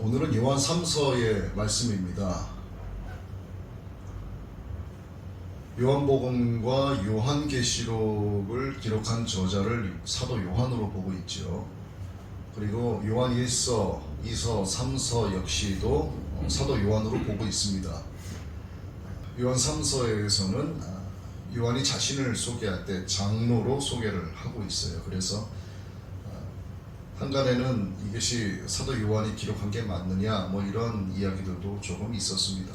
오늘은 요한 3서의 말씀입니다. 요한복음과 요한계시록을 기록한 저자를 사도 요한으로 보고 있죠. 그리고 요한 1서, 2서, 3서 역시도 사도 요한으로 보고 있습니다. 요한 3서에서는 요한이 자신을 소개할 때 장로로 소개를 하고 있어요. 그래서 한간에는 이것이 사도 요한이 기록한 게 맞느냐 뭐 이런 이야기들도 조금 있었습니다.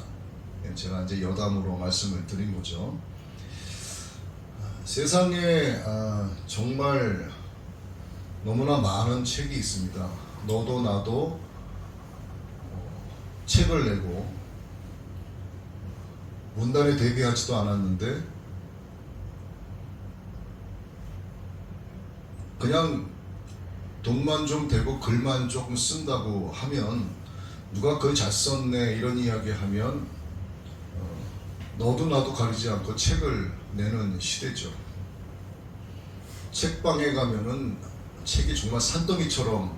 제가 이제 여담으로 말씀을 드린 거죠. 세상에 정말 너무나 많은 책이 있습니다. 너도 나도 책을 내고 문단에 데뷔하지도 않았는데 그냥 돈만 좀 되고 글만 조금 쓴다고 하면 누가 글 잘 썼네 이런 이야기 하면 너도 나도 가리지 않고 책을 내는 시대죠. 책방에 가면은 책이 정말 산더미처럼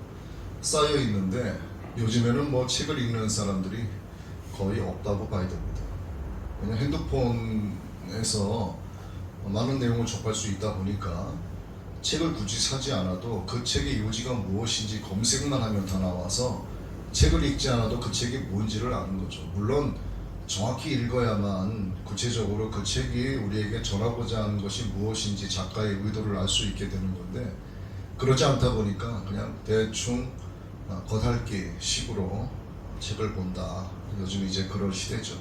쌓여 있는데 요즘에는 뭐 책을 읽는 사람들이 거의 없다고 봐야 됩니다. 왜냐하면 핸드폰에서 많은 내용을 접할 수 있다 보니까 책을 굳이 사지 않아도 그 책의 요지가 무엇인지 검색만 하면 다 나와서 책을 읽지 않아도 그 책이 뭔지를 아는 거죠. 물론 정확히 읽어야만 구체적으로 그 책이 우리에게 전하고자 하는 것이 무엇인지 작가의 의도를 알 수 있게 되는 건데 그러지 않다 보니까 그냥 대충 겉핥기 식으로 책을 본다. 요즘 이제 그럴 시대죠.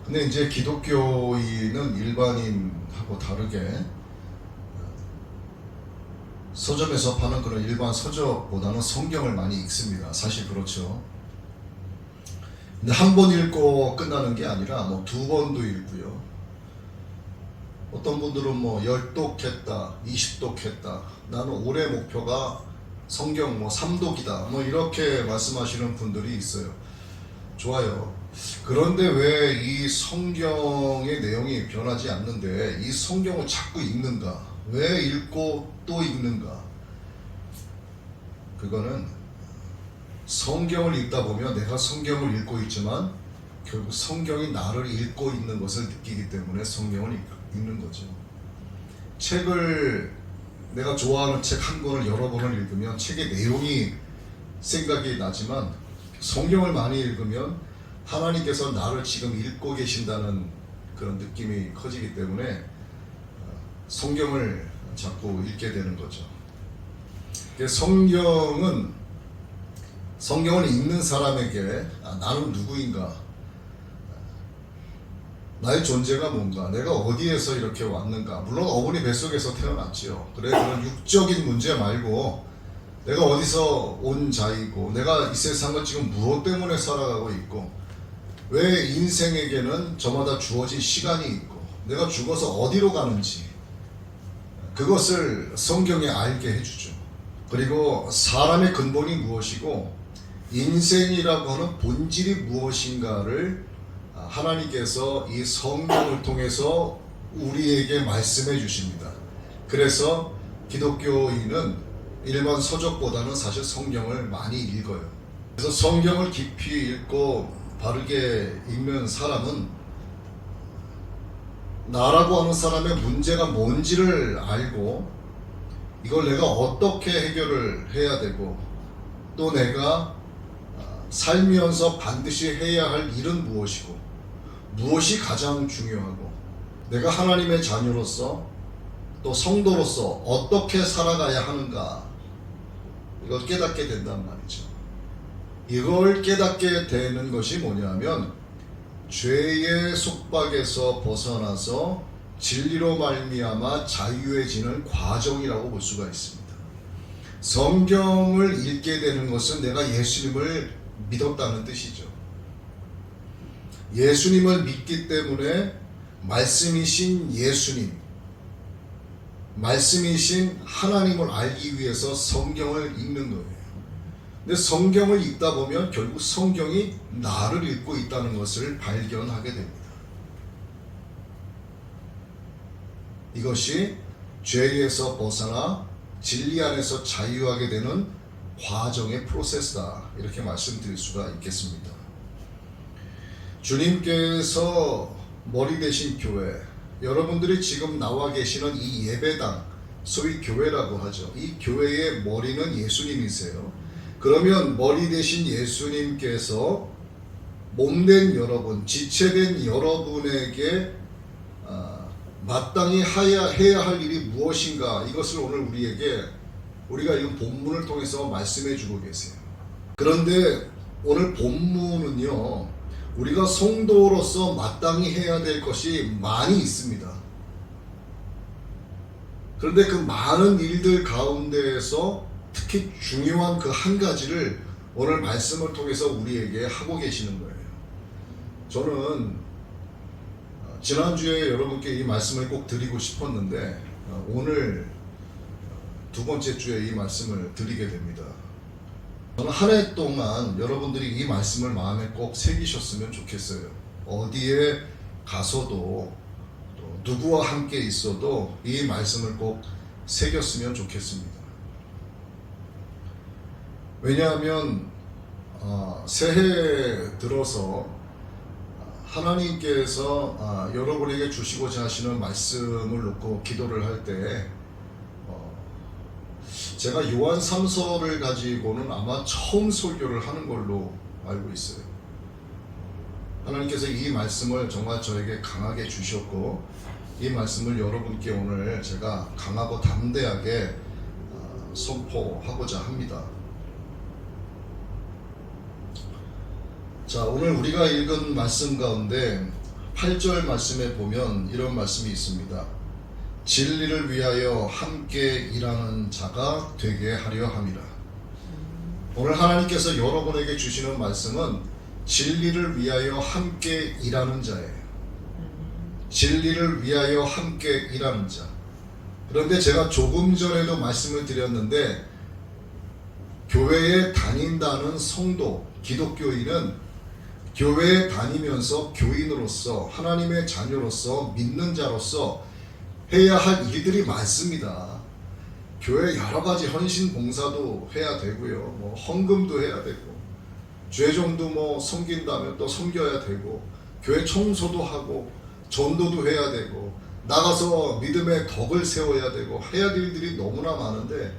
근데 이제 기독교인은 일반인하고 다르게 서점에서 파는 그런 일반 서적보다는 성경을 많이 읽습니다. 사실 그렇죠. 근데 한 번 읽고 끝나는 게 아니라 뭐 두 번도 읽고요. 어떤 분들은 뭐 10독 했다, 20독 했다. 나는 올해 목표가 성경 뭐 3독이다. 뭐 이렇게 말씀하시는 분들이 있어요. 좋아요. 그런데 왜 이 성경의 내용이 변하지 않는데 이 성경을 자꾸 읽는가? 왜 읽고 또 읽는가? 그거는 성경을 읽다 보면 내가 성경을 읽고 있지만 결국 성경이 나를 읽고 있는 것을 느끼기 때문에 성경을 읽는 거죠. 책을 내가 좋아하는 책 한 권을 여러 번을 읽으면 책의 내용이 생각이 나지만 성경을 많이 읽으면 하나님께서 나를 지금 읽고 계신다는 그런 느낌이 커지기 때문에 성경을 자꾸 읽게 되는 거죠. 성경을 읽는 사람에게 나는 누구인가, 나의 존재가 뭔가, 내가 어디에서 이렇게 왔는가. 물론 어머니 뱃속에서 태어났지요. 그래, 그런 육적인 문제 말고 내가 어디서 온 자이고 내가 이 세상을 지금 무엇 때문에 살아가고 있고 왜 인생에게는 저마다 주어진 시간이 있고 내가 죽어서 어디로 가는지 그것을 성경에 알게 해주죠. 그리고 사람의 근본이 무엇이고 인생이라고 하는 본질이 무엇인가를 하나님께서 이 성경을 통해서 우리에게 말씀해 주십니다. 그래서 기독교인은 일반 서적보다는 사실 성경을 많이 읽어요. 그래서 성경을 깊이 읽고 바르게 읽는 사람은 나라고 하는 사람의 문제가 뭔지를 알고 이걸 내가 어떻게 해결을 해야 되고 또 내가 살면서 반드시 해야 할 일은 무엇이고 무엇이 가장 중요하고 내가 하나님의 자녀로서 또 성도로서 어떻게 살아가야 하는가 이걸 깨닫게 된단 말이죠. 이걸 깨닫게 되는 것이 뭐냐면 죄의 속박에서 벗어나서 진리로 말미암아 자유해지는 과정이라고 볼 수가 있습니다. 성경을 읽게 되는 것은 내가 예수님을 믿었다는 뜻이죠. 예수님을 믿기 때문에 말씀이신 예수님, 말씀이신 하나님을 알기 위해서 성경을 읽는 거예요. 근데 성경을 읽다 보면 결국 성경이 나를 읽고 있다는 것을 발견하게 됩니다. 이것이 죄에서 벗어나 진리 안에서 자유하게 되는 과정의 프로세스다, 이렇게 말씀드릴 수가 있겠습니다. 주님께서 머리 되신 교회, 여러분들이 지금 나와 계시는 이 예배당, 소위 교회라고 하죠. 이 교회의 머리는 예수님이세요. 그러면 머리 되신 예수님께서 몸된 여러분, 지체된 여러분에게 마땅히 해야 할 일이 무엇인가, 이것을 오늘 우리가 이 본문을 통해서 말씀해 주고 계세요. 그런데 오늘 본문은요, 우리가 성도로서 마땅히 해야 될 것이 많이 있습니다. 그런데 그 많은 일들 가운데에서 특히 중요한 그 한 가지를 오늘 말씀을 통해서 우리에게 하고 계시는 거예요. 저는 지난주에 여러분께 이 말씀을 꼭 드리고 싶었는데 오늘 두 번째 주에 이 말씀을 드리게 됩니다. 저는 한 해 동안 여러분들이 이 말씀을 마음에 꼭 새기셨으면 좋겠어요. 어디에 가서도 또 누구와 함께 있어도 이 말씀을 꼭 새겼으면 좋겠습니다. 왜냐하면 새해 들어서 하나님께서 여러분에게 주시고자 하시는 말씀을 놓고 기도를 할 때 제가 요한 3서를 가지고는 아마 처음 설교를 하는 걸로 알고 있어요. 하나님께서 이 말씀을 정말 저에게 강하게 주셨고, 이 말씀을 여러분께 오늘 제가 강하고 담대하게 선포하고자 합니다. 자, 오늘 우리가 읽은 말씀 가운데 8절 말씀에 보면 이런 말씀이 있습니다. 진리를 위하여 함께 일하는 자가 되게 하려 함이라. 오늘 하나님께서 여러분에게 주시는 말씀은 진리를 위하여 함께 일하는 자예요. 진리를 위하여 함께 일하는 자. 그런데 제가 조금 전에도 말씀을 드렸는데, 교회에 다닌다는 성도, 기독교인은 교회에 다니면서 교인으로서, 하나님의 자녀로서, 믿는 자로서 해야 할 일들이 많습니다. 교회 여러 가지 헌신 봉사도 해야 되고요, 헌금도 해야 되고, 죄종도 섬긴다면 또 섬겨야 되고, 교회 청소도 하고, 전도도 해야 되고, 나가서 믿음의 덕을 세워야 되고, 해야 될 일들이 너무나 많은데,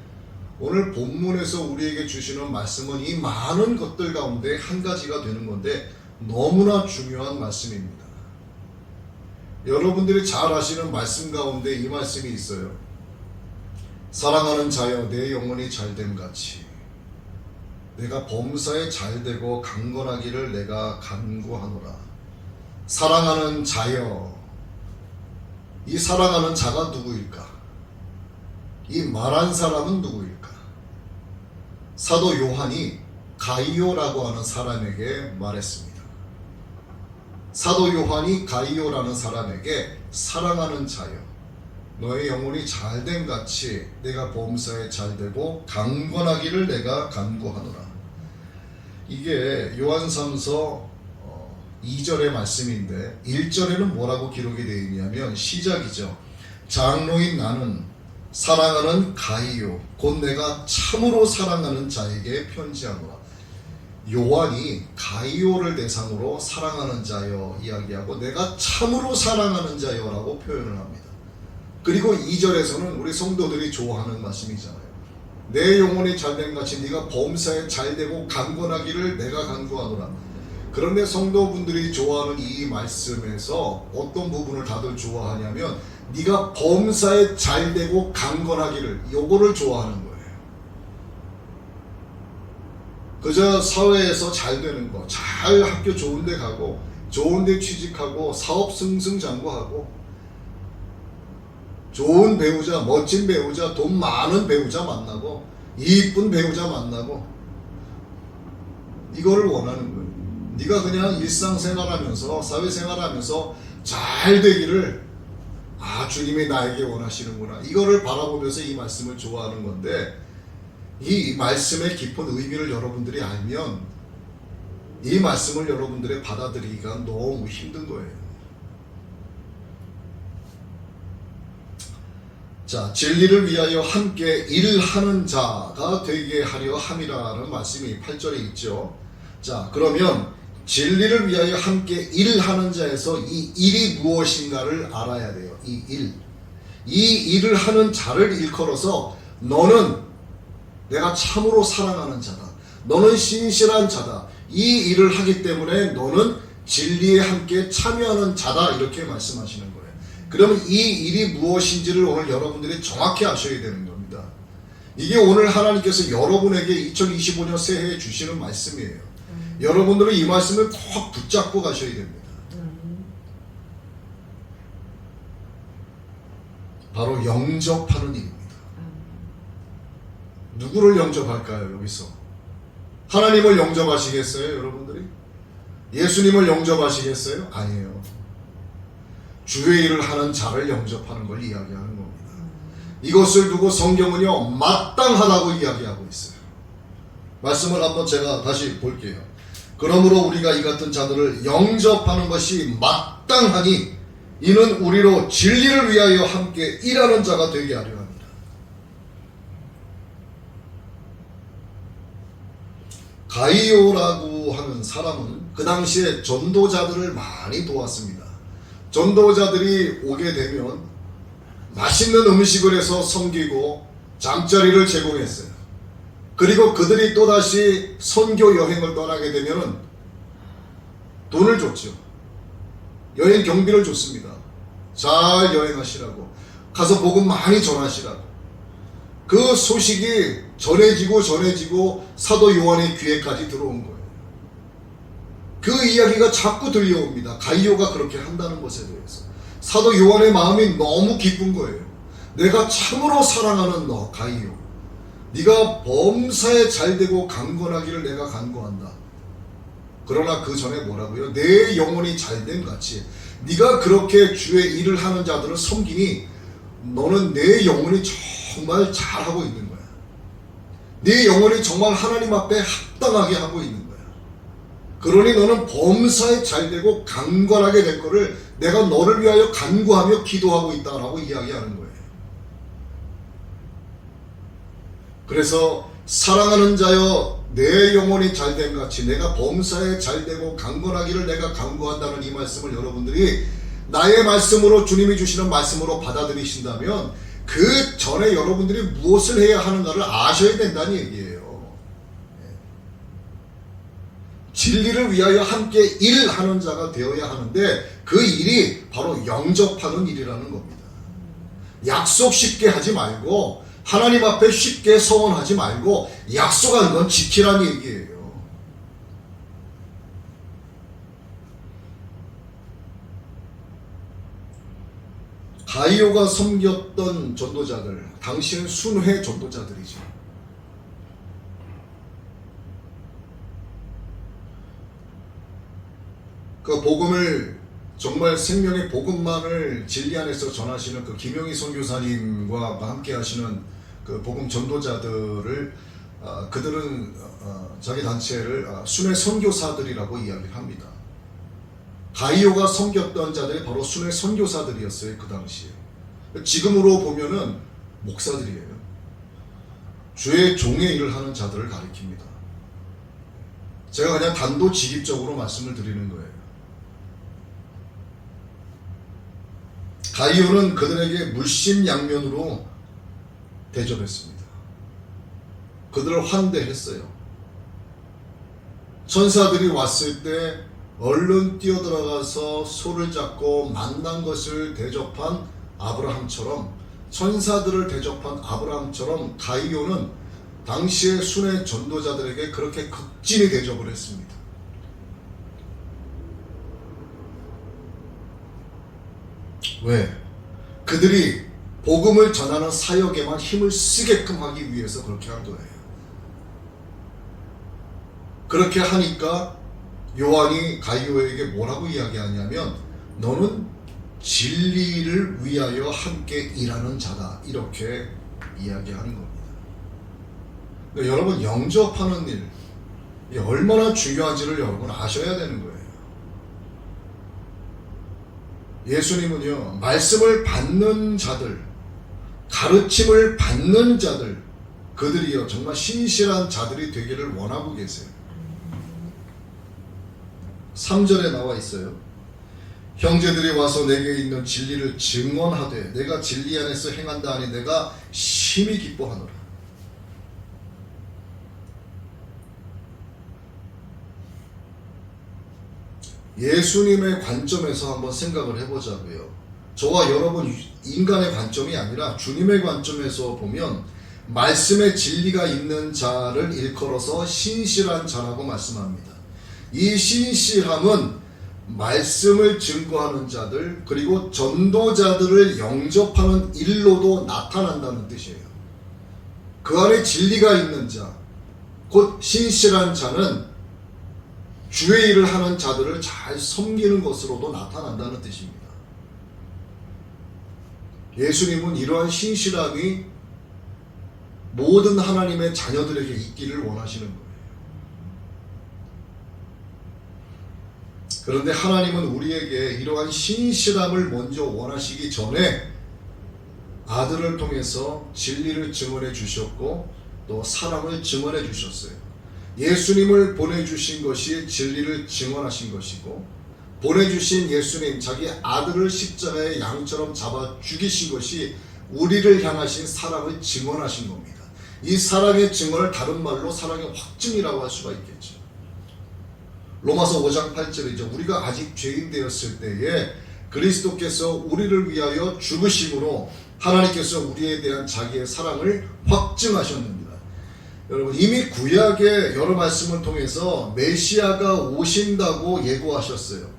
오늘 본문에서 우리에게 주시는 말씀은 이 많은 것들 가운데 한 가지가 되는 건데 너무나 중요한 말씀입니다. 여러분들이 잘 아시는 말씀 가운데 이 말씀이 있어요. 사랑하는 자여, 내 영혼이 잘됨 같이 내가 범사에 잘되고 강건하기를 내가 간구하노라. 사랑하는 자여, 이 사랑하는 자가 누구일까? 이 말한 사람은 누구일까? 사도 요한이 가이오라고 하는 사람에게 말했습니다. 사도 요한이 가이오라는 사람에게 사랑하는 자여, 너의 영혼이 잘됨 같이 내가 범사에 잘되고 강건하기를 내가 간구하노라. 이게 요한3서 2절의 말씀인데 1절에는 뭐라고 기록이 되어 있냐면 시작이죠. 장로인 나는 사랑하는 가이오 곧 내가 참으로 사랑하는 자에게 편지하노라. 요한이 가이오를 대상으로 사랑하는 자여 이야기하고 내가 참으로 사랑하는 자여라고 표현을 합니다. 그리고 2절에서는 우리 성도들이 좋아하는 말씀이잖아요. 내 영혼이 잘된 같이 네가 범사에 잘되고 강건하기를 내가 간구하노라. 그런데 성도분들이 좋아하는 이 말씀에서 어떤 부분을 다들 좋아하냐면 네가 범사에 잘되고 강건하기를, 요거를 좋아하는 거예요. 그저 사회에서 잘 되는 거, 잘 학교 좋은 데 가고 좋은 데 취직하고 사업 승승장구하고 좋은 배우자, 멋진 배우자, 돈 많은 배우자 만나고 이쁜 배우자 만나고 이거를 원하는 거예요. 네가 그냥 일상생활하면서 사회생활하면서 잘 되기를 주님이 나에게 원하시는구나, 이거를 바라보면서 이 말씀을 좋아하는 건데, 이 말씀의 깊은 의미를 여러분들이 알면 이 말씀을 여러분들이 받아들이기가 너무 힘든 거예요. 자, 진리를 위하여 함께 일하는 자가 되게 하려 함이라는 말씀이 8절에 있죠. 자, 그러면 진리를 위하여 함께 일하는 자에서 이 일이 무엇인가를 알아야 돼요. 이 일. 이 일을 하는 자를 일컬어서 너는 내가 참으로 사랑하는 자다. 너는 신실한 자다. 이 일을 하기 때문에 너는 진리에 함께 참여하는 자다. 이렇게 말씀하시는 거예요. 그러면 이 일이 무엇인지를 오늘 여러분들이 정확히 아셔야 되는 겁니다. 이게 오늘 하나님께서 여러분에게 2025년 새해에 주시는 말씀이에요. 여러분들은 이 말씀을 꼭 붙잡고 가셔야 됩니다. 바로 영접하는 일입니다. 누구를 영접할까요? 여기서 하나님을 영접하시겠어요? 여러분들이? 예수님을 영접하시겠어요? 아니에요. 주의 일을 하는 자를 영접하는 걸 이야기하는 겁니다. 이것을 두고 성경은요 마땅하다고 이야기하고 있어요. 말씀을 한번 제가 다시 볼게요. 그러므로 우리가 이 같은 자들을 영접하는 것이 마땅하니 이는 우리로 진리를 위하여 함께 일하는 자가 되게 하려 합니다. 가이오라고 하는 사람은 그 당시에 전도자들을 많이 도왔습니다. 전도자들이 오게 되면 맛있는 음식을 해서 섬기고 잠자리를 제공했어요. 그리고 그들이 또다시 선교 여행을 떠나게 되면 돈을 줬죠. 여행 경비를 줬습니다. 잘 여행하시라고, 가서 복음 많이 전하시라고. 그 소식이 전해지고 사도 요한의 귀에까지 들어온 거예요. 그 이야기가 자꾸 들려옵니다. 가이오가 그렇게 한다는 것에 대해서 사도 요한의 마음이 너무 기쁜 거예요. 내가 참으로 사랑하는 너 가이오, 네가 범사에 잘되고 강건하기를 내가 간구한다. 그러나 그 전에 뭐라고요? 내 영혼이 잘됨 같이 네가 그렇게 주의 일을 하는 자들을 섬기니 너는 내 영혼이 정말 잘하고 있는 거야. 네 영혼이 정말 하나님 앞에 합당하게 하고 있는 거야. 그러니 너는 범사에 잘되고 강건하게 될 거를 내가 너를 위하여 간구하며 기도하고 있다라고 이야기하는 거예요. 그래서 사랑하는 자여 내 영혼이 잘됨 같이 내가 범사에 잘되고 강건하기를 내가 간구한다는 이 말씀을 여러분들이 나의 말씀으로, 주님이 주시는 말씀으로 받아들이신다면 그 전에 여러분들이 무엇을 해야 하는가를 아셔야 된다는 얘기예요. 진리를 위하여 함께 일하는 자가 되어야 하는데 그 일이 바로 영접하는 일이라는 겁니다. 약속 쉽게 하지 말고, 하나님 앞에 쉽게 서원하지 말고 약속한 건 지키라는 얘기예요. 가이오가 섬겼던 전도자들, 당시는 순회 전도자들이죠. 그 복음을, 정말 생명의 복음만을 진리 안에서 전하시는 그 김영희 선교사님과 함께 하시는 그 복음 전도자들을 그들은 자기 단체를 순회 선교사들이라고 이야기를 합니다. 가이오가 섬겼던 자들이 바로 순회 선교사들이었어요. 그 당시에. 지금으로 보면은 목사들이에요. 주의 종의 일을 하는 자들을 가리킵니다. 제가 그냥 단도직입적으로 말씀을 드리는 거예요. 가이오는 그들에게 물심양면으로 대접했습니다. 그들을 환대했어요. 천사들이 왔을 때 얼른 뛰어들어가서 소를 잡고 만난 것을 대접한 아브라함처럼, 천사들을 대접한 아브라함처럼 가이오는 당시의 순회 전도자들에게 그렇게 극진히 대접을 했습니다. 왜? 그들이 복음을 전하는 사역에만 힘을 쓰게끔 하기 위해서 그렇게 한 거예요. 그렇게 하니까 요한이 가이오에게 뭐라고 이야기하냐면 너는 진리를 위하여 함께 일하는 자다, 이렇게 이야기하는 겁니다. 그러니까 여러분, 영접하는 일, 이게 얼마나 중요한지를 여러분 아셔야 되는 거예요. 예수님은요, 말씀을 받는 자들, 가르침을 받는 자들, 그들이요 정말 신실한 자들이 되기를 원하고 계세요. 3절에 나와 있어요. 형제들이 와서 내게 있는 진리를 증언하되 내가 진리 안에서 행한다 하니 내가 심히 기뻐하노라. 예수님의 관점에서 한번 생각을 해보자고요. 저와 여러분 인간의 관점이 아니라 주님의 관점에서 보면 말씀의 진리가 있는 자를 일컬어서 신실한 자라고 말씀합니다. 이 신실함은 말씀을 증거하는 자들 그리고 전도자들을 영접하는 일로도 나타난다는 뜻이에요. 그 안에 진리가 있는 자, 곧 신실한 자는 주의 일을 하는 자들을 잘 섬기는 것으로도 나타난다는 뜻입니다. 예수님은 이러한 신실함이 모든 하나님의 자녀들에게 있기를 원하시는 거예요. 그런데 하나님은 우리에게 이러한 신실함을 먼저 원하시기 전에 아들을 통해서 진리를 증언해 주셨고 또 사랑을 증언해 주셨어요. 예수님을 보내주신 것이 진리를 증언하신 것이고 보내주신 예수님 자기 아들을 십자가의 양처럼 잡아 죽이신 것이 우리를 향하신 사랑을 증언하신 겁니다. 이 사랑의 증언을 다른 말로 사랑의 확증이라고 할 수가 있겠죠. 로마서 5장 8절이죠. 우리가 아직 죄인 되었을 때에 그리스도께서 우리를 위하여 죽으심으로 하나님께서 우리에 대한 자기의 사랑을 확증하셨습니다. 여러분 이미 구약의 여러 말씀을 통해서 메시아가 오신다고 예고하셨어요.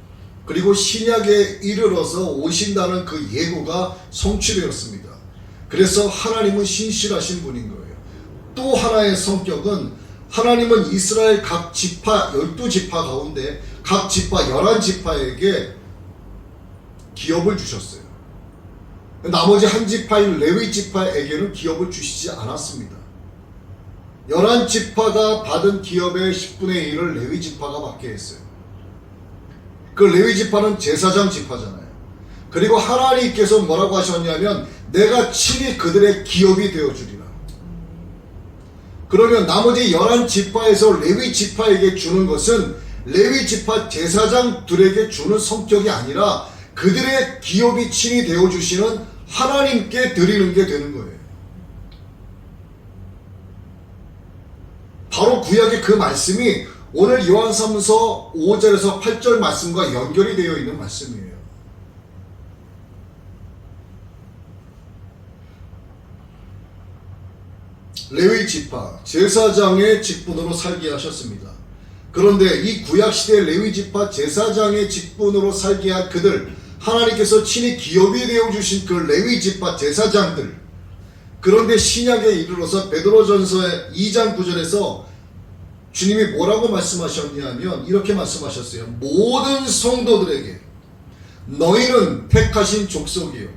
그리고 신약에 이르러서 오신다는 그 예고가 성취되었습니다. 그래서 하나님은 신실하신 분인 거예요. 또 하나의 성격은 하나님은 이스라엘 각 지파 12지파 가운데 각 지파 11지파에게 기업을 주셨어요. 나머지 한 지파인 레위 지파에게는 기업을 주시지 않았습니다. 11지파가 받은 기업의 10분의 1을 레위 지파가 받게 했어요. 그 레위 지파는 제사장 지파잖아요. 그리고 하나님께서 뭐라고 하셨냐면 내가 친히 그들의 기업이 되어주리라. 그러면 나머지 11지파에서 레위 지파에게 주는 것은 레위 지파 제사장들에게 주는 성격이 아니라 그들의 기업이 친히 되어주시는 하나님께 드리는 게 되는 거예요. 바로 구약의 그 말씀이 오늘 요한삼서 5절에서 8절 말씀과 연결이 되어 있는 말씀이에요. 레위 지파 제사장의 직분으로 살게 하셨습니다. 그런데 이 구약시대 레위 지파 제사장의 직분으로 살게 한 그들, 하나님께서 친히 기업이 되어주신 그 레위 지파 제사장들, 그런데 신약에 이르러서 베드로전서의 2장 9절에서 주님이 뭐라고 말씀하셨냐면 이렇게 말씀하셨어요. 모든 성도들에게 너희는 택하신 족속이요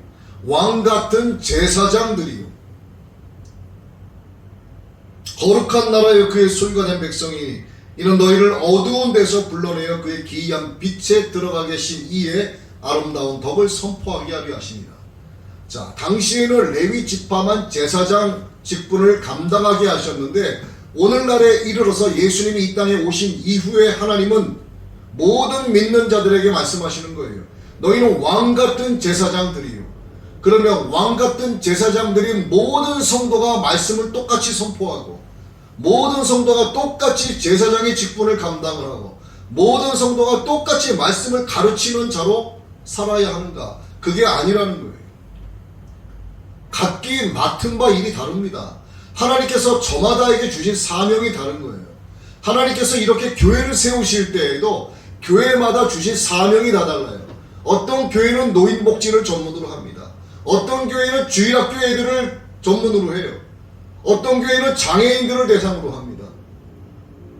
왕같은 제사장들이요 거룩한 나라여 그의 소유가 된 백성이 이는 너희를 어두운 데서 불러내어 그의 기이한 빛에 들어가게 하신 이의 아름다운 덕을 선포하게 하려 하시니라. 자, 당시에는 레위 지파만 제사장 직분을 감당하게 하셨는데 오늘날에 이르러서 예수님이 이 땅에 오신 이후에 하나님은 모든 믿는 자들에게 말씀하시는 거예요. 너희는 왕같은 제사장들이요. 그러면 왕같은 제사장들인 모든 성도가 말씀을 똑같이 선포하고 모든 성도가 똑같이 제사장의 직분을 감당을 하고 모든 성도가 똑같이 말씀을 가르치는 자로 살아야 하는가? 그게 아니라는 거예요. 각기 맡은 바 일이 다릅니다. 하나님께서 저마다에게 주신 사명이 다른 거예요. 하나님께서 이렇게 교회를 세우실 때에도 교회마다 주신 사명이 다 달라요. 어떤 교회는 노인복지를 전문으로 합니다. 어떤 교회는 주일학교 애들을 전문으로 해요. 어떤 교회는 장애인들을 대상으로 합니다.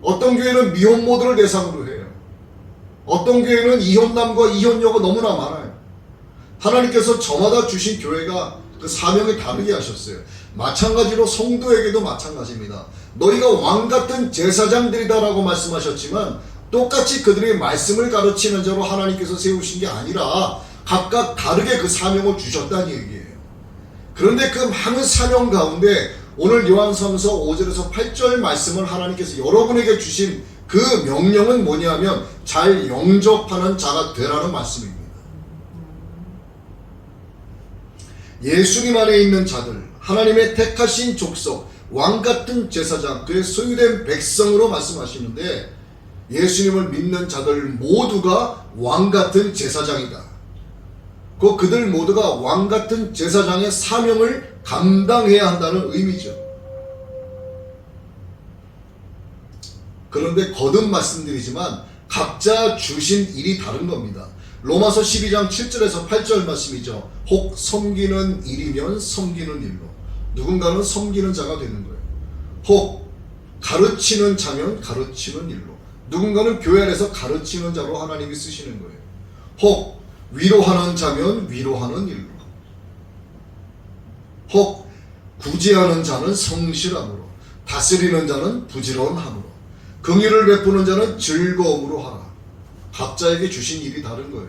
어떤 교회는 미혼모들을 대상으로 해요. 어떤 교회는 이혼남과 이혼녀가 너무나 많아요. 하나님께서 저마다 주신 교회가 그 사명이 다르게 하셨어요. 마찬가지로 성도에게도 마찬가지입니다. 너희가 왕같은 제사장들이다라고 말씀하셨지만 똑같이 그들의 말씀을 가르치는 자로 하나님께서 세우신 게 아니라 각각 다르게 그 사명을 주셨다는 얘기예요. 그런데 그 많은 사명 가운데 오늘 요한서서 5절에서 8절 말씀을 하나님께서 여러분에게 주신 그 명령은 뭐냐면 잘 영접하는 자가 되라는 말씀입니다. 예수님 안에 있는 자들, 하나님의 택하신 족속, 왕같은 제사장, 그의 소유된 백성으로 말씀하시는데 예수님을 믿는 자들 모두가 왕같은 제사장이다. 그들 모두가 왕같은 제사장의 사명을 감당해야 한다는 의미죠. 그런데 거듭 말씀드리지만 각자 주신 일이 다른 겁니다. 로마서 12장 7절에서 8절 말씀이죠. 혹 섬기는 일이면 섬기는 일로, 누군가는 섬기는 자가 되는 거예요. 혹 가르치는 자면 가르치는 일로, 누군가는 교회 안에서 가르치는 자로 하나님이 쓰시는 거예요. 혹 위로하는 자면 위로하는 일로, 혹 구제하는 자는 성실함으로, 다스리는 자는 부지런함으로, 긍휼을 베푸는 자는 즐거움으로 하라. 각자에게 주신 일이 다른 거예요.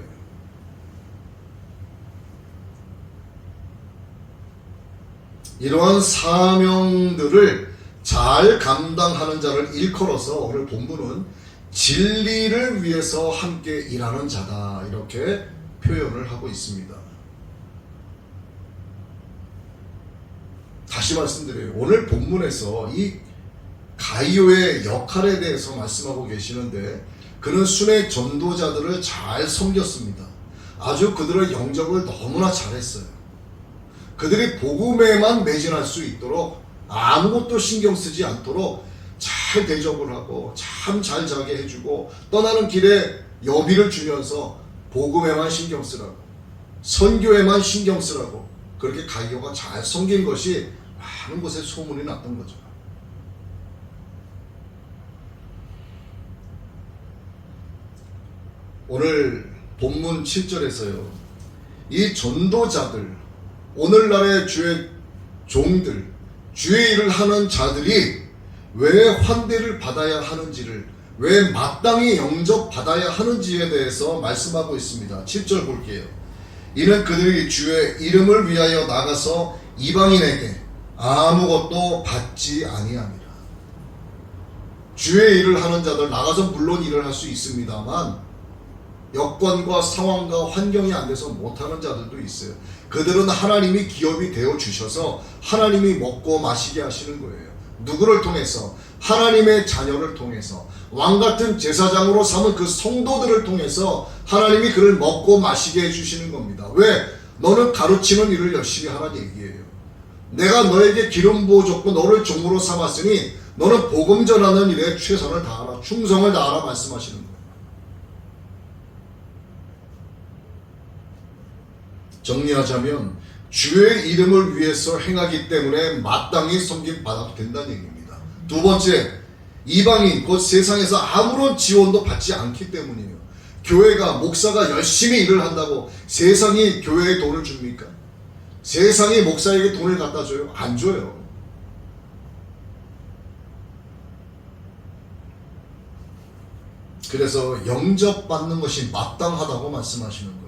이러한 사명들을 잘 감당하는 자를 일컬어서 오늘 본문은 진리를 위해서 함께 일하는 자다, 이렇게 표현을 하고 있습니다. 다시 말씀드려요. 오늘 본문에서 이 가이오의 역할에 대해서 말씀하고 계시는데 그는 순회 전도자들을 잘 섬겼습니다. 아주 그들의 영접을 너무나 잘했어요. 그들이 복음에만 매진할 수 있도록 아무것도 신경 쓰지 않도록 잘 대접을 하고 참 잘 자게 해주고 떠나는 길에 여비를 주면서 복음에만 신경 쓰라고, 선교에만 신경 쓰라고 그렇게 가이오가 잘 섬긴 것이 많은 곳에 소문이 났던 거죠. 오늘 본문 7절에서요, 이 전도자들, 오늘날의 주의 종들, 주의 일을 하는 자들이 왜 환대를 받아야 하는지를, 왜 마땅히 영접받아야 하는지에 대해서 말씀하고 있습니다. 7절 볼게요. 이는 그들이 주의 이름을 위하여 나가서 이방인에게 아무것도 받지 아니함이라. 주의 일을 하는 자들, 나가서 물론 일을 할 수 있습니다만 여건과 상황과 환경이 안 돼서 못하는 자들도 있어요. 그들은 하나님이 기업이 되어 주셔서 하나님이 먹고 마시게 하시는 거예요. 누구를 통해서? 하나님의 자녀를 통해서, 왕같은 제사장으로 삼은 그 성도들을 통해서 하나님이 그를 먹고 마시게 해주시는 겁니다. 왜? 너는 가르치는 일을 열심히 하라는 얘기예요. 내가 너에게 기름 부어줬고 너를 종으로 삼았으니 너는 복음 전하는 일에 최선을 다하라, 충성을 다하라 말씀하시는 거예요. 정리하자면 주의 이름을 위해서 행하기 때문에 마땅히 섬김 받아도 된다는 얘기입니다. 두 번째, 이방인 곧 세상에서 아무런 지원도 받지 않기 때문이에요. 교회가, 목사가 열심히 일을 한다고 세상이 교회에 돈을 줍니까? 세상이 목사에게 돈을 갖다 줘요? 안 줘요. 그래서 영접받는 것이 마땅하다고 말씀하시는 거예요.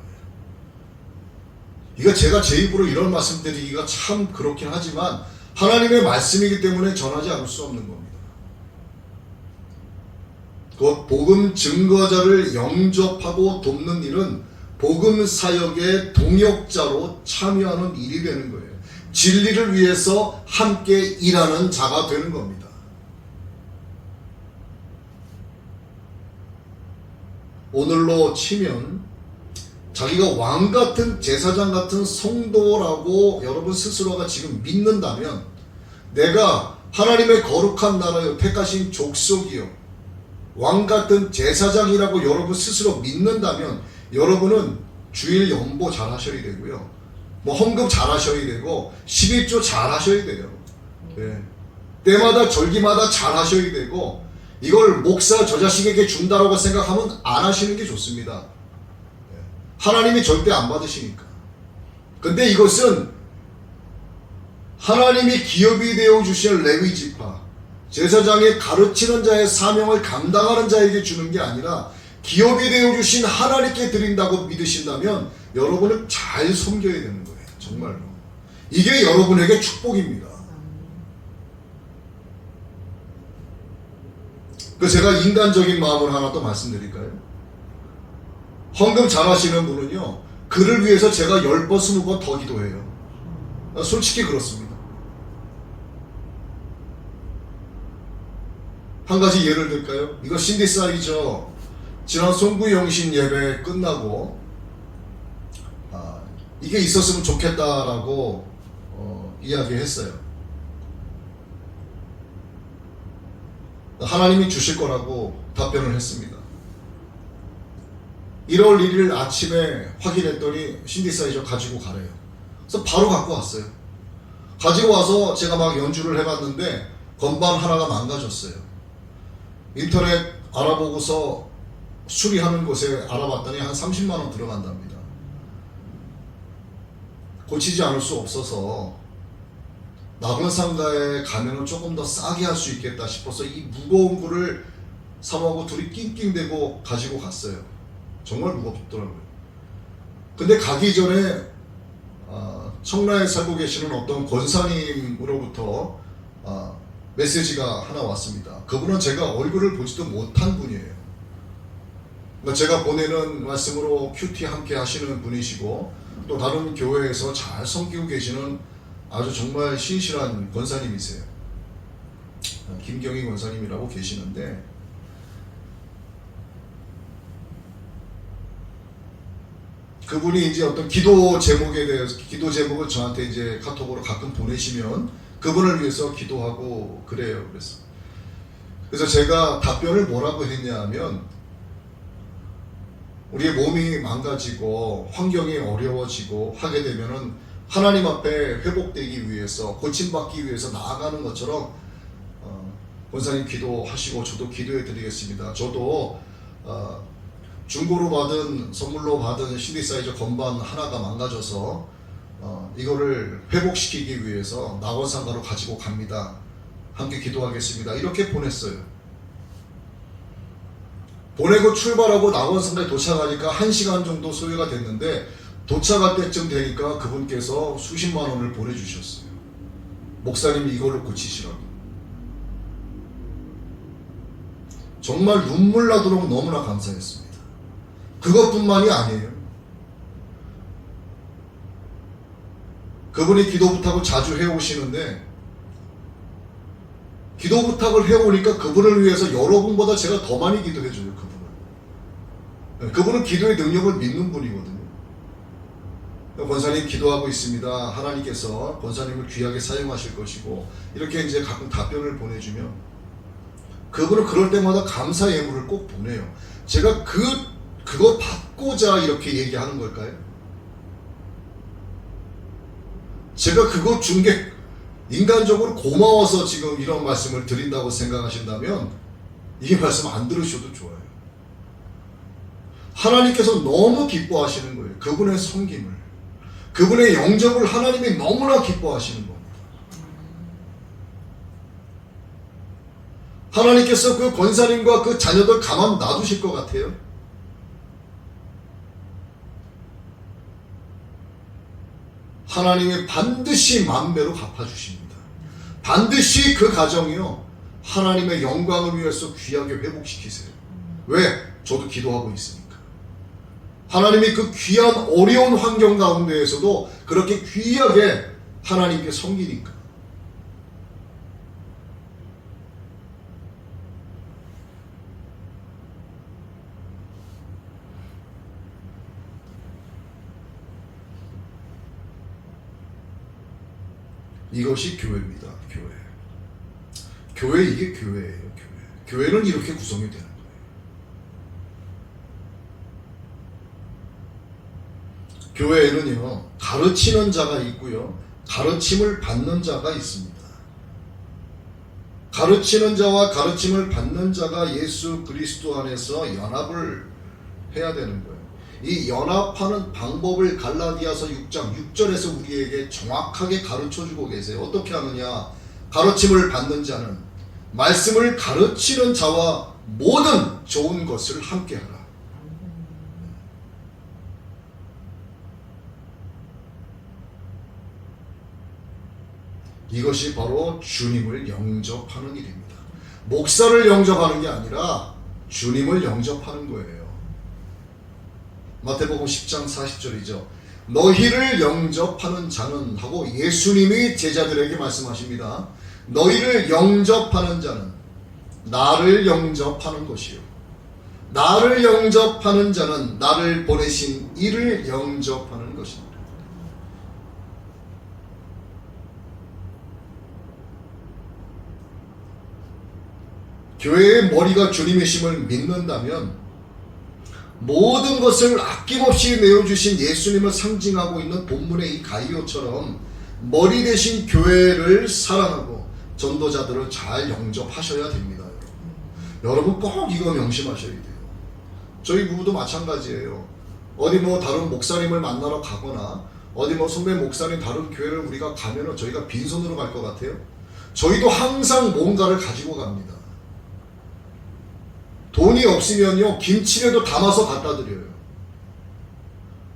이거 제가 제 입으로 이런 말씀 드리기가 참 그렇긴 하지만 하나님의 말씀이기 때문에 전하지 않을 수 없는 겁니다. 곧 복음 증거자를 영접하고 돕는 일은 복음 사역의 동역자로 참여하는 일이 되는 거예요. 진리를 위해서 함께 일하는 자가 되는 겁니다. 오늘로 치면 자기가 왕같은 제사장 같은 성도라고 여러분 스스로가 지금 믿는다면, 내가 하나님의 거룩한 나라요 택하신 족속이요 왕같은 제사장이라고 여러분 스스로 믿는다면 여러분은 주일 연보 잘 하셔야 되고요, 헌금 잘 하셔야 되고 11조 잘 하셔야 돼요. 네. 때마다 절기마다 잘 하셔야 되고, 이걸 목사 저 자식에게 준다라고 생각하면 안 하시는 게 좋습니다. 하나님이 절대 안 받으시니까. 근데 이것은 하나님이 기업이 되어 주신 레위 지파, 제사장의 가르치는 자의 사명을 감당하는 자에게 주는 게 아니라 기업이 되어 주신 하나님께 드린다고 믿으신다면 여러분은 잘 섬겨야 되는 거예요. 정말로. 이게 여러분에게 축복입니다. 그 제가 인간적인 마음을 하나 또 말씀드릴까요? 헌금 잘하시는 분은요, 그를 위해서 제가 10번, 20번 더 기도해요. 솔직히 그렇습니다. 한 가지 예를 들까요? 이거 신디사이저 지난 송구영신 예배 끝나고 이게 있었으면 좋겠다라고 이야기했어요. 하나님이 주실 거라고 답변을 했습니다. 1월 1일 아침에 확인했더니 신디사이저 가지고 가래요. 그래서 바로 갖고 왔어요. 가지고 와서 제가 막 연주를 해봤는데 건반 하나가 망가졌어요. 인터넷 알아보고서 수리하는 곳에 알아봤더니 한 30만 원 들어간답니다. 고치지 않을 수 없어서 낙원상가에 가면은 조금 더 싸게 할 수 있겠다 싶어서 이 무거운 거를 사모하고 둘이 낑낑대고 가지고 갔어요. 정말 무겁더라고요. 근데 가기 전에 청라에 살고 계시는 어떤 권사님으로부터 메시지가 하나 왔습니다. 그분은 제가 얼굴을 보지도 못한 분이에요. 그러니까 제가 보내는 말씀으로 큐티 함께 하시는 분이시고 또 다른 교회에서 잘 섬기고 계시는 아주 정말 신실한 권사님이세요. 김경희 권사님이라고 계시는데 그분이 이제 어떤 기도 제목에 대해서 기도 제목을 저한테 이제 카톡으로 가끔 보내시면 그분을 위해서 기도하고 그래요. 그래서 제가 답변을 뭐라고 했냐면 우리의 몸이 망가지고 환경이 어려워지고 하게 되면은 하나님 앞에 회복되기 위해서 고침받기 위해서 나아가는 것처럼 권사님 기도하시고 저도 기도해 드리겠습니다. 저도 중고로 받은 선물로 받은 신디사이저 건반 하나가 망가져서 이거를 회복시키기 위해서 낙원상가로 가지고 갑니다. 함께 기도하겠습니다. 이렇게 보냈어요. 보내고 출발하고 낙원상가에 도착하니까 1시간 정도 소요가 됐는데 도착할 때쯤 되니까 그분께서 수십만 원을 보내주셨어요. 목사님이 이걸로 고치시라고. 정말 눈물 나도록 너무나 감사했습니다. 그것뿐만이 아니에요. 그분이 기도 부탁을 자주 해오시는데 기도 부탁을 해오니까 그분을 위해서 여러분보다 제가 더 많이 기도해줘요. 그분은 기도의 능력을 믿는 분이거든요. 권사님 기도하고 있습니다. 하나님께서 권사님을 귀하게 사용하실 것이고 이렇게 이제 가끔 답변을 보내주면 그분은 그럴 때마다 감사 예물을 꼭 보내요. 제가 그거 받고자 이렇게 얘기하는 걸까요? 제가 그거 준 게 인간적으로 고마워서 지금 이런 말씀을 드린다고 생각하신다면 이 말씀 안 들으셔도 좋아요. 하나님께서 너무 기뻐하시는 거예요. 그분의 섬김을. 그분의 영접을 하나님이 너무나 기뻐하시는 겁니다. 하나님께서 그 권사님과 그 자녀들 가만 놔두실 것 같아요? 하나님이 반드시 만배로 갚아주십니다. 반드시 그 가정이요 하나님의 영광을 위해서 귀하게 회복시키세요. 왜? 저도 기도하고 있으니까. 하나님이 그 귀한 어려운 환경 가운데에서도 그렇게 귀하게 하나님께 섬기니까. 이것이 교회입니다. 교회 이게 교회예요. 교회는 이렇게 구성이 되는 거예요. 교회에는요 가르치는 자가 있고요 가르침을 받는 자가 있습니다. 가르치는 자와 가르침을 받는 자가 예수 그리스도 안에서 연합을 해야 되는 거예요. 이 연합하는 방법을 갈라디아서 6장 6절에서 우리에게 정확하게 가르쳐주고 계세요. 어떻게 하느냐? 가르침을 받는 자는 말씀을 가르치는 자와 모든 좋은 것을 함께하라. 이것이 바로 주님을 영접하는 일입니다. 목사를 영접하는 게 아니라 주님을 영접하는 거예요. 마태복음 10장 40절이죠. 너희를 영접하는 자는 하고 예수님이 제자들에게 말씀하십니다. 너희를 영접하는 자는 나를 영접하는 것이요, 나를 영접하는 자는 나를 보내신 이를 영접하는 것입니다. 교회의 머리가 주님이심을 믿는다면 모든 것을 아낌없이 내어주신 예수님을 상징하고 있는 본문의 이 가이오처럼 머리 대신 교회를 사랑하고 전도자들을 잘 영접하셔야 됩니다. 여러분 꼭 이거 명심하셔야 돼요. 저희 부부도 마찬가지예요. 어디 뭐 다른 목사님을 만나러 가거나 어디 뭐 선배 목사님 다른 교회를 우리가 가면은 저희가 빈손으로 갈 것 같아요? 저희도 항상 뭔가를 가지고 갑니다. 돈이 없으면요 김치라도 담아서 갖다 드려요.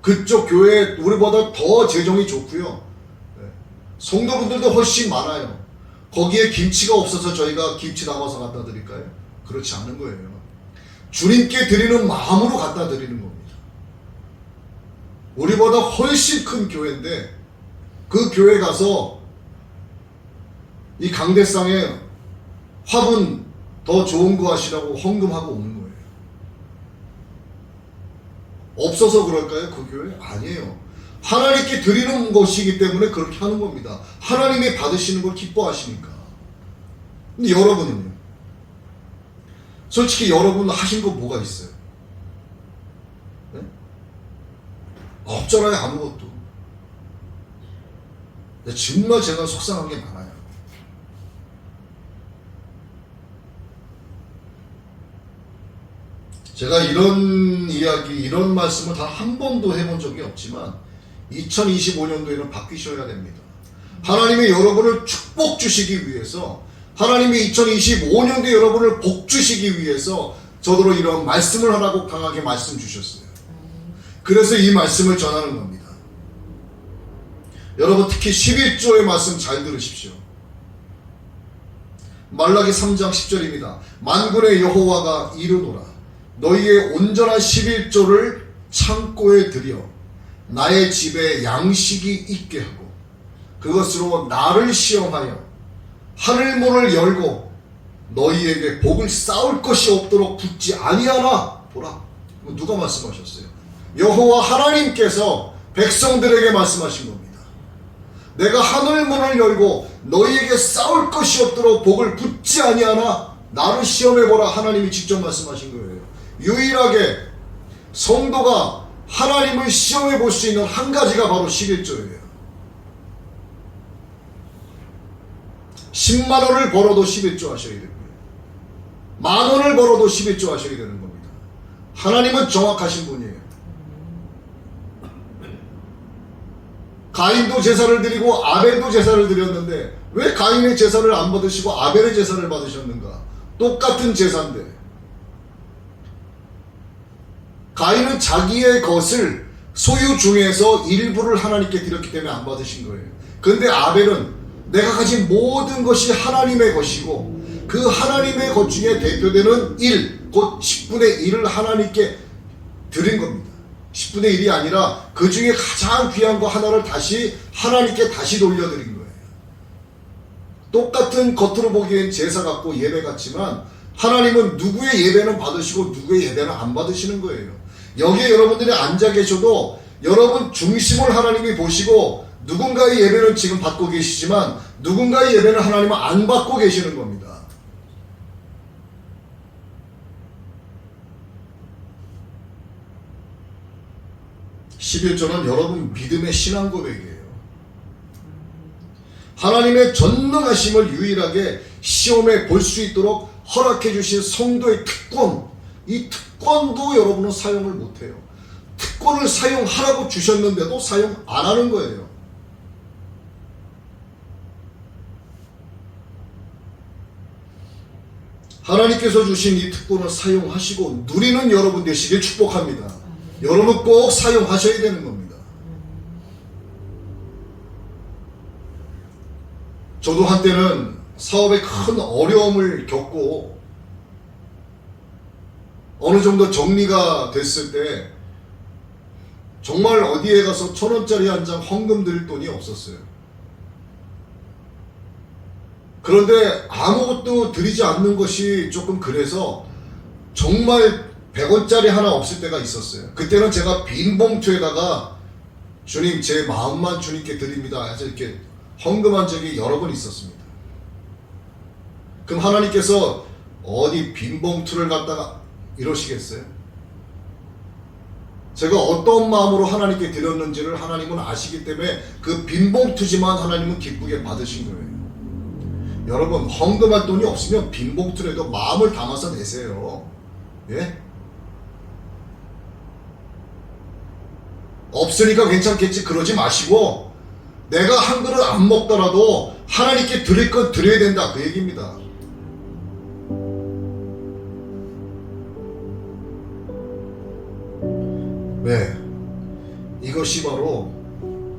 그쪽 교회 우리보다 더 재정이 좋고요, 성도분들도 훨씬 많아요. 거기에 김치가 없어서 저희가 김치 담아서 갖다 드릴까요? 그렇지 않은 거예요. 주님께 드리는 마음으로 갖다 드리는 겁니다. 우리보다 훨씬 큰 교회인데 그 교회 가서 이 강대상에 화분 더 좋은 거 하시라고 헌금하고 오는 거예요. 없어서 그럴까요? 그 교회? 아니에요. 하나님께 드리는 것이기 때문에 그렇게 하는 겁니다. 하나님이 받으시는 걸 기뻐하시니까. 근데 여러분은요? 솔직히 여러분 하신 거 뭐가 있어요? 네? 없잖아요, 아무것도. 정말 제가 속상한 게 많아요. 제가 이런 이야기, 이런 말씀을 단 한 번도 해본 적이 없지만 2025년도에는 바뀌셔야 됩니다. 하나님이 여러분을 축복 주시기 위해서, 하나님이 2025년도에 여러분을 복 주시기 위해서 저더러 이런 말씀을 하라고 강하게 말씀 주셨어요. 그래서 이 말씀을 전하는 겁니다. 여러분 특히 11조의 말씀 잘 들으십시오. 말라기 3장 10절입니다. 만군의 여호와가 이르노라. 너희의 온전한 11조를 창고에 들여 나의 집에 양식이 있게 하고 그것으로 나를 시험하여 하늘문을 열고 너희에게 복을 쌓을 것이 없도록 붙지 아니하나 보라. 누가 말씀하셨어요? 여호와 하나님께서 백성들에게 말씀하신 겁니다. 내가 하늘문을 열고 너희에게 쌓을 것이 없도록 복을 붙지 아니하나 나를 시험해보라. 하나님이 직접 말씀하신 거예요. 유일하게 성도가 하나님을 시험해 볼 수 있는 한 가지가 바로 11조예요. 10만 원을 벌어도 11조 하셔야 되고요. 만 원을 벌어도 11조 하셔야 되는 겁니다. 하나님은 정확하신 분이에요. 가인도 제사를 드리고 아벨도 제사를 드렸는데 왜 가인의 제사를 안 받으시고 아벨의 제사를 받으셨는가? 똑같은 제사인데. 가인은 자기의 것을 소유 중에서 일부를 하나님께 드렸기 때문에 안 받으신 거예요. 그런데 아벨은 내가 가진 모든 것이 하나님의 것이고 그 하나님의 것 중에 대표되는 1, 곧 10분의 1을 하나님께 드린 겁니다. 10분의 1이 아니라 그 중에 가장 귀한 거 하나를 다시 하나님께 다시 돌려드린 거예요. 똑같은 겉으로 보기엔 제사 같고 예배 같지만 하나님은 누구의 예배는 받으시고 누구의 예배는 안 받으시는 거예요. 여기에 여러분들이 앉아 계셔도 여러분 중심을 하나님이 보시고 누군가의 예배는 지금 받고 계시지만 누군가의 예배는 하나님은 안 받고 계시는 겁니다. (11조는) 여러분 믿음의 신앙 고백이에요. 하나님의 전능하심을 유일하게 시험해 볼 수 있도록 허락해 주신 성도의 특권, 이 특권도 여러분은 사용을 못해요. 특권을 사용하라고 주셨는데도 사용 안 하는 거예요. 하나님께서 주신 이 특권을 사용하시고 누리는 여러분 되시길 축복합니다. 여러분 꼭 사용하셔야 되는 겁니다. 저도 한때는 사업에 큰 어려움을 겪고 어느 정도 정리가 됐을 때 정말 어디에 가서 1,000원짜리 한 장 헌금 드릴 돈이 없었어요. 그런데 아무것도 드리지 않는 것이 조금 그래서 정말 100원짜리 하나 없을 때가 있었어요. 그때는 제가 빈 봉투에다가 주님 제 마음만 주님께 드립니다 해서 이렇게 헌금한 적이 여러 번 있었습니다. 그럼 하나님께서 어디 빈 봉투를 갖다가 이러시겠어요? 제가 어떤 마음으로 하나님께 드렸는지를 하나님은 아시기 때문에 그 빈 봉투지만 하나님은 기쁘게 받으신 거예요. 여러분, 헌금할 돈이 없으면 빈 봉투라도 마음을 담아서 내세요. 예? 없으니까 괜찮겠지 그러지 마시고 내가 한 그릇 안 먹더라도 하나님께 드릴 것 드려야 된다 그 얘기입니다. 왜? 이것이 바로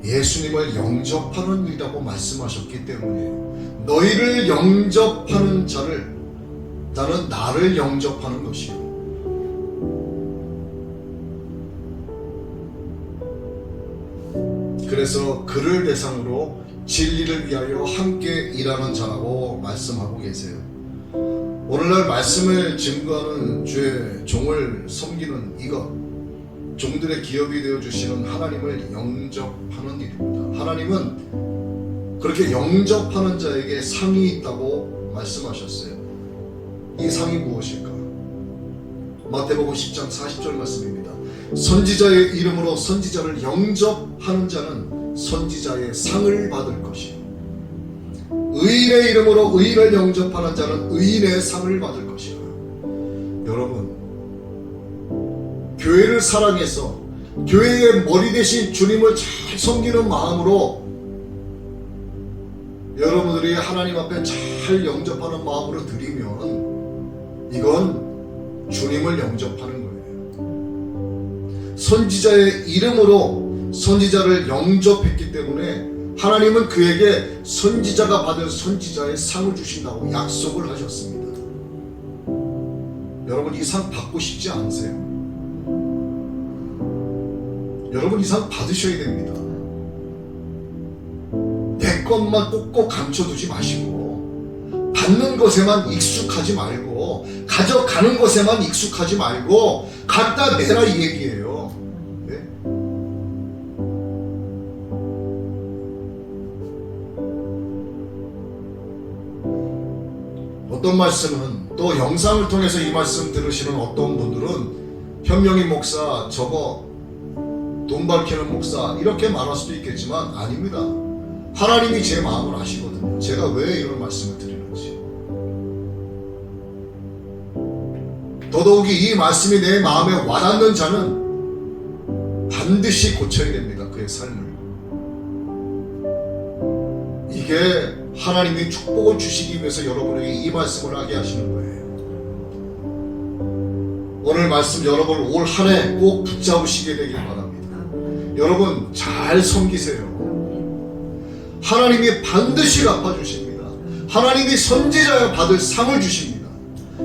예수님을 영접하는 일이라고 말씀하셨기 때문에 너희를 영접하는 자를 나는 나를 영접하는 것이요. 그래서 그를 대상으로 진리를 위하여 함께 일하는 자라고 말씀하고 계세요. 오늘날 말씀을 증거하는 주의 종을 섬기는 이것, 종들의 기업이 되어주시는 하나님을 영접하는 일입니다. 하나님은 그렇게 영접하는 자에게 상이 있다고 말씀하셨어요. 이 상이 무엇일까? 마태복음 10장 40절 말씀입니다. 선지자의 이름으로 선지자를 영접하는 자는 선지자의 상을 받을 것이요, 의인의 이름으로 의인을 영접하는 자는 의인의 상을 받을 것이라. 여러분, 교회를 사랑해서 교회의 머리 대신 주님을 잘 섬기는 마음으로 여러분들이 하나님 앞에 잘 영접하는 마음으로 드리면 이건 주님을 영접하는 거예요. 선지자의 이름으로 선지자를 영접했기 때문에 하나님은 그에게 선지자가 받은 선지자의 상을 주신다고 약속을 하셨습니다. 여러분, 이 상 받고 싶지 않으세요? 여러분, 이 상 받으셔야 됩니다. 내 것만 꼭꼭 감춰두지 마시고 받는 것에만 익숙하지 말고 가져가는 것에만 익숙하지 말고 갖다 내라 이 얘기예요. 네? 어떤 말씀은 또 영상을 통해서 이 말씀 들으시는 어떤 분들은 현명인 목사, 저거 돈 밝히는 목사 이렇게 말할 수도 있겠지만 아닙니다. 하나님이 제 마음을 아시거든요. 제가 왜 이런 말씀을 드리는지. 더더욱이 이 말씀이 내 마음에 와닿는 자는 반드시 고쳐야 됩니다. 그의 삶을. 이게 하나님이 축복을 주시기 위해서 여러분에게 이 말씀을 하게 하시는 거예요. 오늘 말씀 여러분 올 한 해 꼭 붙잡으시게 되길 바랍니다. 여러분 잘 섬기세요. 하나님이 반드시 갚아주십니다. 하나님이 선지자여 받을 상을 주십니다.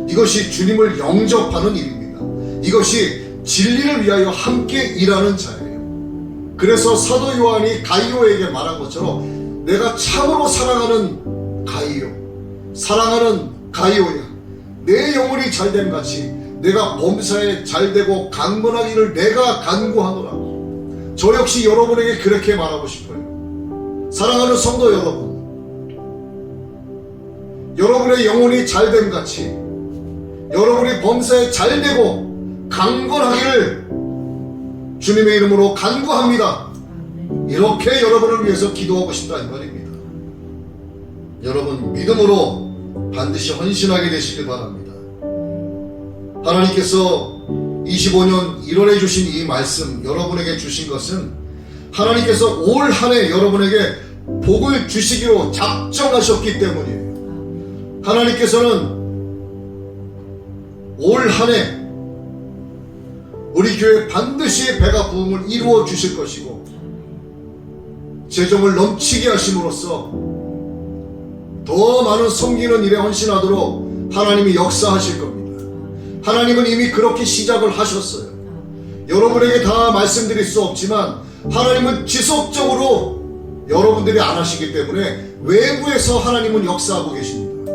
이것이 주님을 영접하는 일입니다. 이것이 진리를 위하여 함께 일하는 자예요. 그래서 사도 요한이 가이오에게 말한 것처럼 내가 참으로 사랑하는 가이오, 사랑하는 가이오야, 내 영혼이 잘됨 같이 내가 범사에 잘되고 강건하기를 내가 간구하노라. 저 역시 여러분에게 그렇게 말하고 싶어요. 사랑하는 성도 여러분, 여러분의 영혼이 잘됨 같이 여러분이 범사에 잘되고 강건하기를 주님의 이름으로 간구합니다. 이렇게 여러분을 위해서 기도하고 싶다 이 말입니다. 여러분 믿음으로 반드시 헌신하게 되시길 바랍니다. 하나님께서 25년 1월에 주신 이 말씀 여러분에게 주신 것은 하나님께서 올 한 해 여러분에게 복을 주시기로 작정하셨기 때문이에요. 하나님께서는 올 한 해 우리 교회 반드시 배가 부음을 이루어 주실 것이고 재정을 넘치게 하심으로써 더 많은 섬기는 일에 헌신하도록 하나님이 역사하실 겁니다. 하나님은 이미 그렇게 시작을 하셨어요. 여러분에게 다 말씀드릴 수 없지만 하나님은 지속적으로 여러분들이 안 하시기 때문에 외부에서 하나님은 역사하고 계십니다.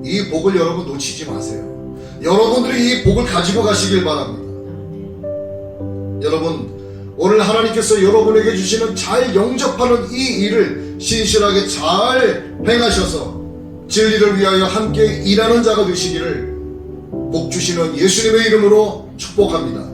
이 복을 여러분 놓치지 마세요. 여러분들이 이 복을 가지고 가시길 바랍니다. 여러분, 오늘 하나님께서 여러분에게 주시는 잘 영접하는 이 일을 신실하게 잘 행하셔서 진리를 위하여 함께 일하는 자가 되시기를 복 주시는 예수님의 이름으로 축복합니다.